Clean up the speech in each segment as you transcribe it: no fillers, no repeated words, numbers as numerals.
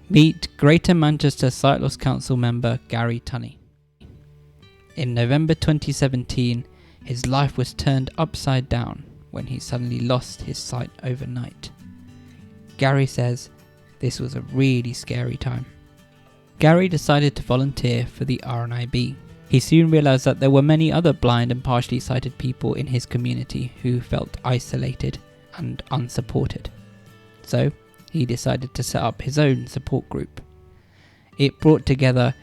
Meet Greater Manchester Sight Loss Council member Gary Tunney. In November 2017, his life was turned upside down when he suddenly lost his sight overnight. Gary says this was a really scary time. Gary decided to volunteer for the RNIB. He soon realised that there were many other blind and partially sighted people in his community who felt isolated and unsupported. So he decided to set up his own support group. It brought together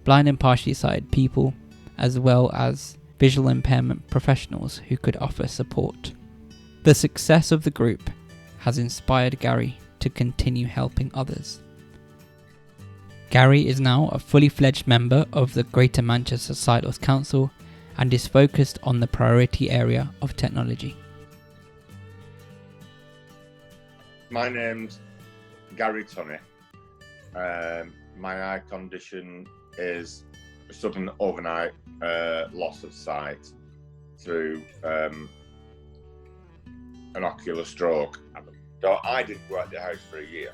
blind and partially sighted people as well as visual impairment professionals who could offer support. The success of the group has inspired Gary to continue helping others. Gary is now a fully fledged member of the Greater Manchester Sight Loss Council and is focused on the priority area of technology. My name's Gary Tunney. My eye condition is sudden overnight loss of sight through an ocular stroke. So I didn't go out the house for a year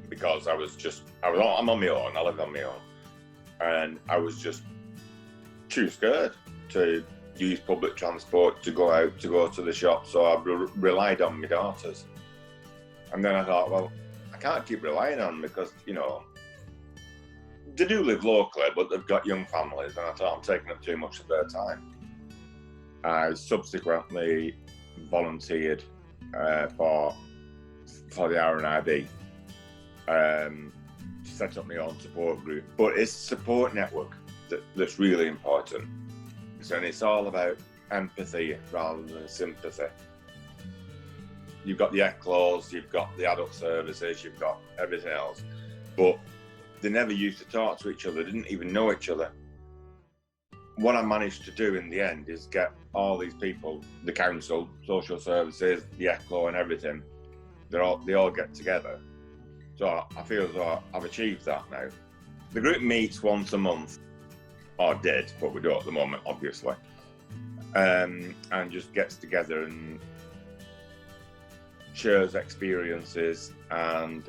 because I'm on my own, I live on my own, and I was just too scared to use public transport to go out, to go to the shop, so I relied on my daughters. And then I thought, well, I can't keep relying on them because, they do live locally, but they've got young families, and I thought I'm taking up too much of their time. I subsequently volunteered for the RNIB, set up my own support group. But it's a support network that's really important. And it's all about empathy rather than sympathy. You've got the ECLOs, you've got the adult services, you've got everything else. But they never used to talk to each other, didn't even know each other. What I managed to do in the end is get all these people, the council, social services, the ECLO and everything, they all get together. So I feel as though I've achieved that now. The group meets once a month, or did, but we do at the moment, obviously, and just gets together and shares experiences and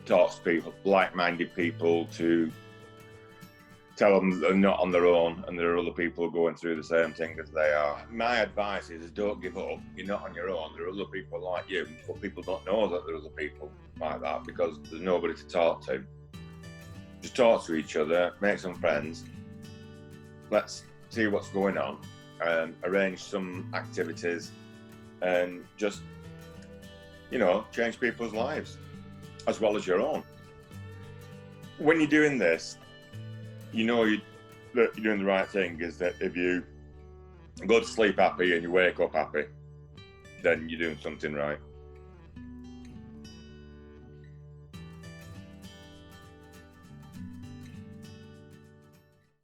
talks to people, like-minded people, to tell them they're not on their own and there are other people going through the same thing as they are. My advice is don't give up. You're not on your own. There are other people like you, but people don't know that there are other people like that because there's nobody to talk to. Just talk to each other, make some friends. Let's see what's going on, arrange some activities and just, change people's lives as well as your own. When you're doing this, that you're doing the right thing is that if you go to sleep happy and you wake up happy, then you're doing something right.